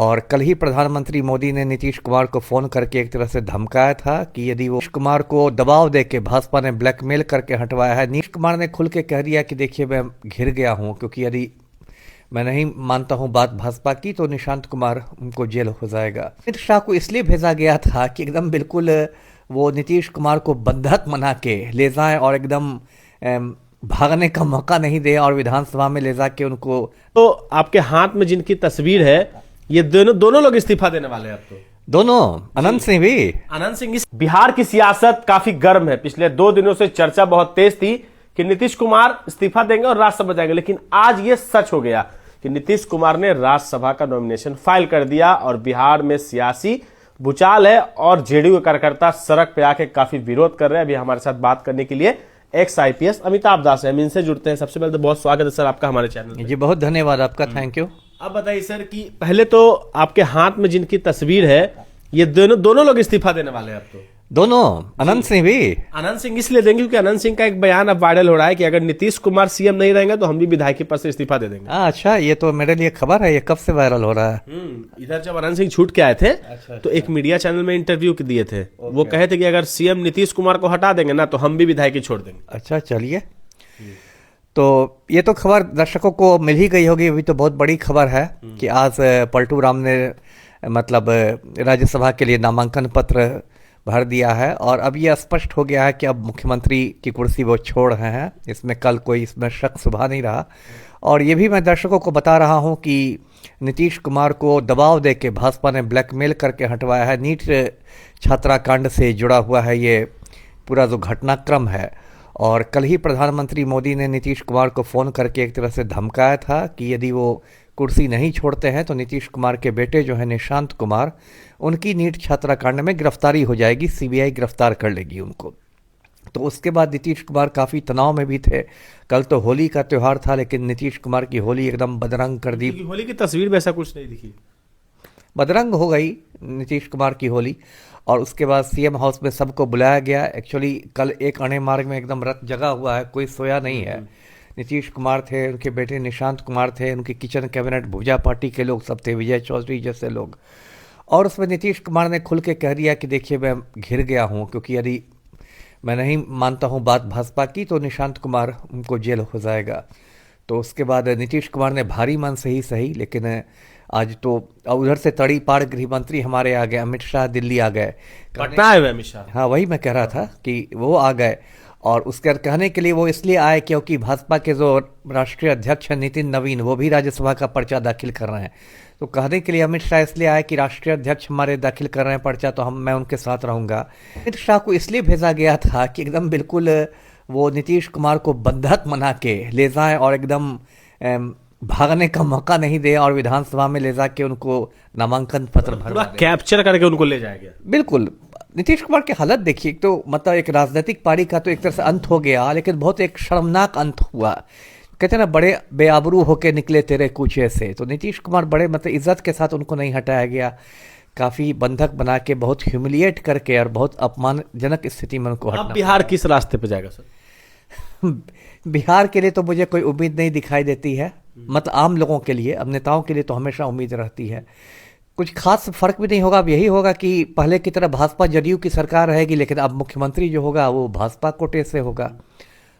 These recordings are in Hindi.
और कल ही प्रधानमंत्री मोदी ने नीतीश कुमार को फोन करके एक तरह से धमकाया था कि यदि वो नीतीश कुमार को दबाव देके भाजपा ने ब्लैकमेल करके हटवाया है। नीतीश कुमार ने खुल के कह दिया कि देखिए मैं घिर गया हूं, क्योंकि यदि मैं नहीं मानता हूं बात भाजपा की तो निशांत कुमार उनको जेल हो जाएगा। अमित शाह को इसलिए भेजा गया था कि एकदम बिल्कुल वो नीतीश कुमार को बंधक बना के ले जाए और एकदम भागने का मौका नहीं दे और विधानसभा में ले जाके उनको। तो आपके हाथ में जिनकी तस्वीर है, ये दोनों लोग इस्तीफा देने वाले हैं। अब तो दोनों, अनंत सिंह भी। अनंत सिंह। बिहार की सियासत काफी गर्म है। पिछले 2 दिनों से चर्चा बहुत तेज थी कि नीतीश कुमार इस्तीफा देंगे और राज्यसभा जाएंगे, लेकिन आज ये सच हो गया कि नीतीश कुमार ने राज्यसभा का नॉमिनेशन फाइल कर दिया और बिहार में सियासी भूचाल है और जेडीयू के कार्यकर्ता सड़क पे आके काफी विरोध कर रहे हैं। अभी हमारे साथ बात करने के लिए एक्स आईपीएस अमिताभ दास है, हम इनसे जुड़ते हैं। सबसे पहले तो बहुत स्वागत है सर आपका हमारे चैनल में। जी बहुत धन्यवाद आपका, थैंक यू। अब बताइए सर कि पहले तो आपके हाथ में जिनकी तस्वीर है, ये दोनों लोग इस्तीफा देने वाले हैं। अब तो दोनों, अनंत सिंह भी। अनंत सिंह इसलिए देंगे क्योंकि अनंत सिंह का एक बयान अब वायरल हो रहा है कि अगर नीतीश कुमार सीएम नहीं रहेंगे तो हम भी विधायकी पद से इस्तीफा दे देंगे। अच्छा, ये तो मेरे लिए खबर है, ये कब से वायरल हो रहा है? इधर जब अनंत सिंह छूट के आए थे तो एक मीडिया चैनल में इंटरव्यू दिए थे। वो कहे थे कि अगर सीएम नीतीश कुमार को हटा देंगे ना तो हम भी विधायकी छोड़ देंगे। अच्छा, चलिए। तो ये तो खबर दर्शकों को मिल ही गई होगी। अभी तो बहुत बड़ी खबर है कि आज पलटू राम ने मतलब राज्यसभा के लिए नामांकन पत्र भर दिया है और अब ये स्पष्ट हो गया है कि अब मुख्यमंत्री की कुर्सी वो छोड़ रहे हैं। इसमें कल कोई इसमें शक शुबा नहीं रहा। और ये भी मैं दर्शकों को बता रहा हूं कि नीतीश कुमार को दबाव देके भाजपा ने ब्लैकमेल करके हटवाया है। नीट छात्राकांड से जुड़ा हुआ है ये पूरा जो घटनाक्रम है। और कल ही प्रधानमंत्री मोदी ने नीतीश कुमार को फ़ोन करके एक तरह से धमकाया था कि यदि वो कुर्सी नहीं छोड़ते हैं तो नीतीश कुमार के बेटे जो है निशांत कुमार, उनकी नीट छात्राकांड में गिरफ्तारी हो जाएगी, सीबीआई गिरफ्तार कर लेगी उनको। तो उसके बाद नीतीश कुमार काफ़ी तनाव में भी थे। कल तो होली का त्यौहार था, लेकिन नीतीश कुमार की होली एकदम बदरंग कर दी। होली की तस्वीर में ऐसा कुछ नहीं दिखी, बदरंग हो गई नीतीश कुमार की होली। और उसके बाद सीएम हाउस में सबको बुलाया गया। एक्चुअली कल एक अणे मार्ग में एकदम रत जगा हुआ है, कोई सोया नहीं है। नीतीश कुमार थे, उनके बेटे निशांत कुमार थे, उनके किचन कैबिनेट भुजा पार्टी के लोग सब थे, विजय चौधरी जैसे लोग। और उसमें नीतीश कुमार ने खुल के कह दिया कि देखिए मैं घिर गया हूँ, क्योंकि यदि मैं नहीं मानता हूँ बात भाजपा की तो निशांत कुमार उनको जेल हो जाएगा। तो उसके बाद नीतीश कुमार ने भारी मन से ही सही, लेकिन आज तो उधर से तड़ी पार गृह मंत्री हमारे आ गए, अमित शाह दिल्ली आ गए, पटना आए हुए अमित शाह। हाँ, वही मैं कह रहा था कि वो आ गए। और उसके कहने के लिए वो इसलिए आए क्योंकि भाजपा के जो राष्ट्रीय अध्यक्ष हैं नितिन नवीन, वो भी राज्यसभा का पर्चा दाखिल कर रहे हैं। तो कहने के लिए अमित शाह इसलिए आए कि राष्ट्रीय अध्यक्ष हमारे दाखिल कर रहे हैं पर्चा, तो मैं उनके साथ रहूंगा। अमित शाह को इसलिए भेजा गया था कि एकदम बिल्कुल वो नीतीश कुमार को बंधक बना के ले जाए और एकदम भागने का मौका नहीं दे और विधानसभा में ले जाके उनको नामांकन पत्र भरवा दे, कैप्चर करके उनको ले जाएगा। बिल्कुल। नीतीश कुमार की हालत देखिए, तो मतलब एक राजनीतिक पारी का तो एक तरह से अंत हो गया, लेकिन बहुत एक शर्मनाक अंत हुआ। कहते हैं ना, बड़े बेआबरू होके निकले तेरे कूचे से। तो नीतीश कुमार बड़े मतलब इज्जत के साथ उनको नहीं हटाया गया, काफी बंधक बना के, बहुत ह्यूमिलिएट करके और बहुत अपमानजनक स्थिति में उनको हटाया। बिहार किस रास्ते पे जाएगा सर? बिहार के लिए तो मुझे कोई उम्मीद नहीं दिखाई देती है। मतलब आम लोगों के लिए, अब नेताओं के लिए तो हमेशा उम्मीद रहती है। कुछ खास फर्क भी नहीं होगा। अब यही होगा कि पहले की तरह भाजपा जदयू की सरकार रहेगी, लेकिन अब मुख्यमंत्री जो होगा वो भाजपा कोटे से होगा।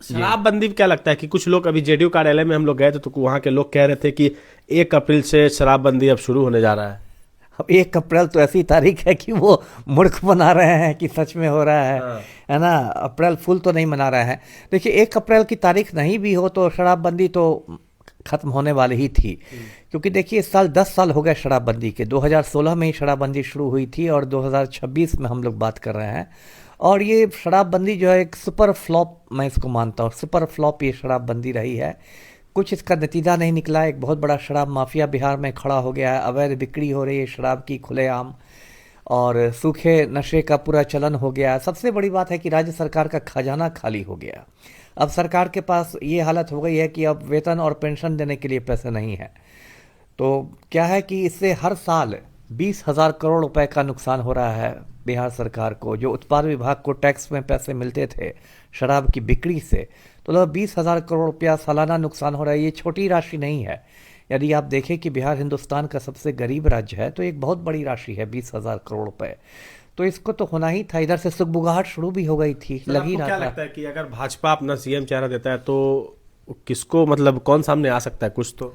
शराबबंदी क्या लगता है कि कुछ लोग, अभी जेडीयू कार्यालय में हम लोग गए थे तो वहां के लोग कह रहे थे कि 1 अप्रैल से शराबबंदी अब शुरू होने जा रहा है। अब 1 अप्रैल तो ऐसी तारीख है कि वो मूर्ख बना रहे हैं कि सच में हो रहा है ना। अप्रैल फुल तो नहीं मना रहे हैं। देखिए 1 अप्रैल की तारीख नहीं भी हो तो शराबबंदी तो खत्म होने वाली ही थी, क्योंकि देखिए इस साल 10 साल हो गए शराबबंदी के। 2016 में ही शराबबंदी शुरू हुई थी और 2026 में हम लोग बात कर रहे हैं। और ये शराबबंदी जो है एक सुपर फ्लॉप, मैं इसको मानता हूँ सुपर फ्लॉप ये शराबबंदी रही है। कुछ इसका नतीजा नहीं निकला। एक बहुत बड़ा शराब माफिया बिहार में खड़ा हो गया है, अवैध बिक्री हो रही है शराब की खुलेआम, और सूखे नशे का पूरा चलन हो गया। सबसे बड़ी बात है कि राज्य सरकार का खजाना खाली हो गया। अब सरकार के पास ये हालत हो गई है कि अब वेतन और पेंशन देने के लिए पैसे नहीं है। तो क्या है कि इससे हर साल 20,000 करोड़ रुपए का नुकसान हो रहा है बिहार सरकार को। जो उत्पाद विभाग को टैक्स में पैसे मिलते थे शराब की बिक्री से, तो लगभग 20,000 करोड़ रुपया सालाना नुकसान हो रहा है। ये छोटी राशि नहीं है। यदि आप देखें कि बिहार हिंदुस्तान का सबसे गरीब राज्य है तो एक बहुत बड़ी राशि है 20,000 करोड़ रुपए। तो इसको तो होना ही था। इधर से सुगबुगाहट शुरू भी हो गई थी, लग ही आपको रहा क्या था। लगता है कि अगर भाजपा अपना सीएम चेहरा देता है तो किसको, मतलब कौन सामने आ सकता है कुछ तो?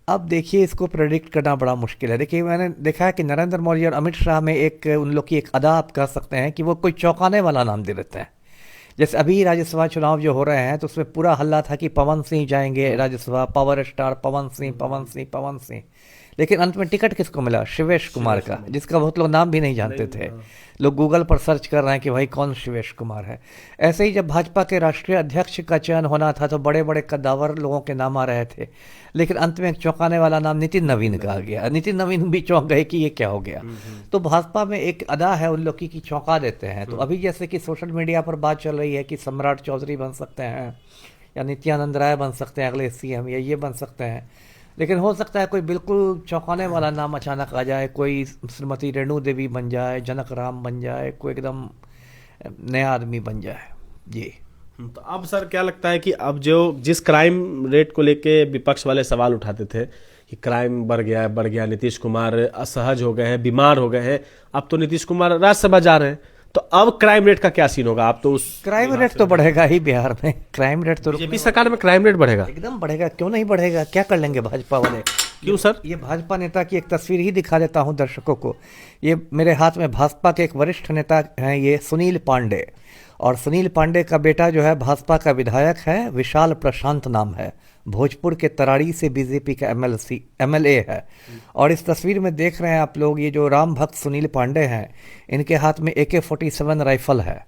अब देखिए, इसको प्रेडिक्ट करना बड़ा मुश्किल है। देखिए, मैंने देखा है कि नरेंद्र मोदी और अमित शाह में एक उन लोग की एक अदा आप कह सकते हैं कि वो कोई चौंकाने वाला नाम दे देते हैं। जैसे अभी राज्यसभा चुनाव जो हो रहे हैं तो उसमें पूरा हल्ला था कि पवन सिंह जाएंगे राज्यसभा, पावर स्टार पवन सिंह पवन सिंह पवन सिंह। लेकिन अंत में टिकट किसको मिला? शिवेश कुमार का, जिसका बहुत लोग नाम भी नहीं जानते थे। लोग गूगल पर सर्च कर रहे हैं कि भाई कौन शिवेश कुमार है। ऐसे ही जब भाजपा के राष्ट्रीय अध्यक्ष का चयन होना था तो बड़े बड़े कद्दावर लोगों के नाम आ रहे थे, लेकिन अंत में एक चौंकाने वाला नाम नितिन नवीन का आ गया। नितिन नवीन भी चौंक गए कि ये क्या हो गया। तो भाजपा में एक अदा है उन लोग की चौंका देते हैं। तो अभी जैसे कि सोशल मीडिया पर बात चल रही है कि सम्राट चौधरी बन सकते हैं या नित्यानंद राय बन सकते हैं अगले सीएम, या ये बन सकते हैं। लेकिन हो सकता है कोई बिल्कुल चौंकाने वाला नाम अचानक आ जाए, कोई श्रीमती रेणु देवी बन जाए, जनक राम बन जाए, कोई एकदम नया आदमी बन जाए। जी। तो अब सर क्या लगता है कि अब जो जिस क्राइम रेट को लेके विपक्ष वाले सवाल उठाते थे कि क्राइम बढ़ गया, नीतीश कुमार असहज हो गए हैं, बीमार हो गए हैं, अब तो नीतीश कुमार राज्यसभा जा रहे हैं, तो अब क्राइम रेट का क्या सीन होगा? आप तो उस क्राइम रेट तो बढ़ेगा ही बिहार में। क्राइम रेट तो बीजेपी सरकार में क्राइम रेट बढ़ेगा? एकदम बढ़ेगा, क्यों नहीं बढ़ेगा? क्या कर लेंगे भाजपा वाले? क्यों सर? ये भाजपा नेता की एक तस्वीर ही दिखा देता हूं दर्शकों को। ये मेरे हाथ में भाजपा के एक वरिष्ठ नेता हैं, ये सुनील पांडे। और सुनील पांडे का बेटा जो है भाजपा का विधायक है, विशाल प्रशांत नाम है, भोजपुर के तराड़ी से बीजेपी का एमएलए है। और इस तस्वीर में देख रहे हैं आप लोग, ये जो राम भक्त सुनील पांडे हैं, इनके हाथ में AK-47 राइफल है।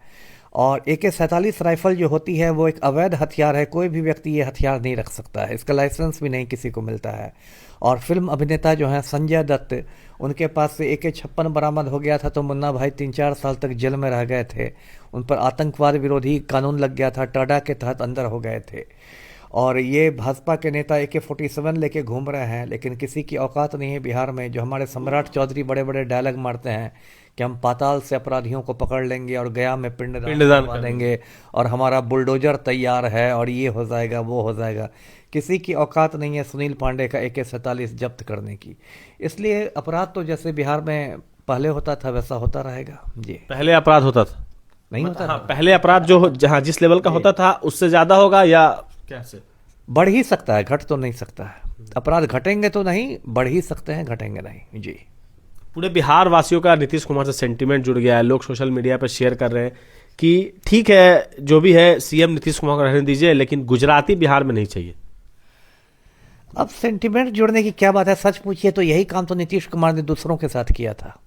और AK-47 राइफल जो होती है वो एक अवैध हथियार है, कोई भी व्यक्ति ये हथियार नहीं रख सकता है, इसका लाइसेंस भी नहीं किसी को मिलता है। और फिल्म अभिनेता जो हैं संजय दत्त, उनके पास से AK-56 बरामद हो गया था तो मुन्ना भाई 3-4 साल तक जेल में रह गए थे। उन पर आतंकवाद विरोधी कानून लग गया था, टाडा के तहत अंदर हो गए थे। और ये भाजपा के नेता AK-47 लेके घूम रहे हैं, लेकिन किसी की औकात नहीं है बिहार में। जो हमारे सम्राट चौधरी बड़े बड़े डायलॉग मारते हैं कि हम पाताल से अपराधियों को पकड़ लेंगे और गया में पिंडदान करवा देंगे और हमारा बुलडोजर तैयार है और ये हो जाएगा वो हो जाएगा। किसी की औकात नहीं है सुनील पांडे का AK-47 जब्त करने की। इसलिए अपराध तो जैसे बिहार में पहले होता था वैसा होता रहेगा। जी। पहले अपराध होता था? नहीं होता हाँ, पहले अपराध जो जहाँ जिस लेवल का होता था उससे ज्यादा होगा या कैसे? बढ़ ही सकता है, घट तो नहीं सकता है। अपराध घटेंगे तो नहीं, बढ़ ही सकते हैं, घटेंगे नहीं। जी। पूरे बिहार वासियों का नीतीश कुमार से सेंटीमेंट जुड़ गया है। लोग सोशल मीडिया पर शेयर कर रहे हैं कि ठीक है जो भी है सीएम नीतीश कुमार को रहने दीजिए, लेकिन गुजराती बिहार में नहीं चाहिए। अब सेंटिमेंट जोड़ने की क्या बात है? सच पूछिए तो यही काम तो नीतीश कुमार ने दूसरों के साथ किया था,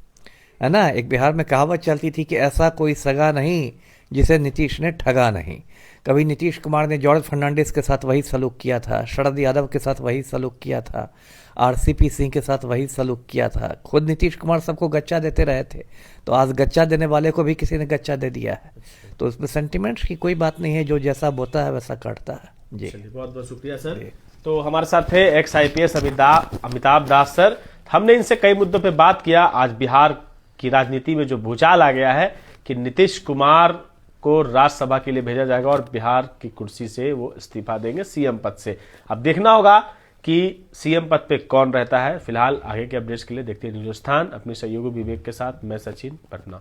है ना। एक बिहार में कहावत चलती थी कि ऐसा कोई सगा नहीं जिसे नीतीश ने ठगा नहीं। कभी नीतीश कुमार ने जॉर्ज फर्नांडिस के साथ वही सलूक किया था, शरद यादव के साथ वही सलूक किया था, RCP सिंह के साथ वही सलूक किया था। खुद नीतीश कुमार सबको गच्चा देते रहे थे, तो आज गच्चा देने वाले को भी किसी ने गच्चा दे दिया है। तो उसमें सेंटिमेंट्स की कोई बात नहीं है, जो जैसा बोता है वैसा काटता है। जी, बहुत बहुत शुक्रिया सर। तो हमारे साथ थे एक्स IPS अमिताभ दास सर। हमने इनसे कई मुद्दों पे बात किया। आज बिहार की राजनीति में जो भूचाल आ गया है कि नीतीश कुमार को राज्यसभा के लिए भेजा जाएगा और बिहार की कुर्सी से वो इस्तीफा देंगे सीएम पद से। अब देखना होगा कि सीएम पद पे कौन रहता है। फिलहाल आगे के अपडेट्स के लिए देखते हैं न्यूज़ स्थान। अपने सहयोगी विवेक के साथ मैं सचिन, पटना।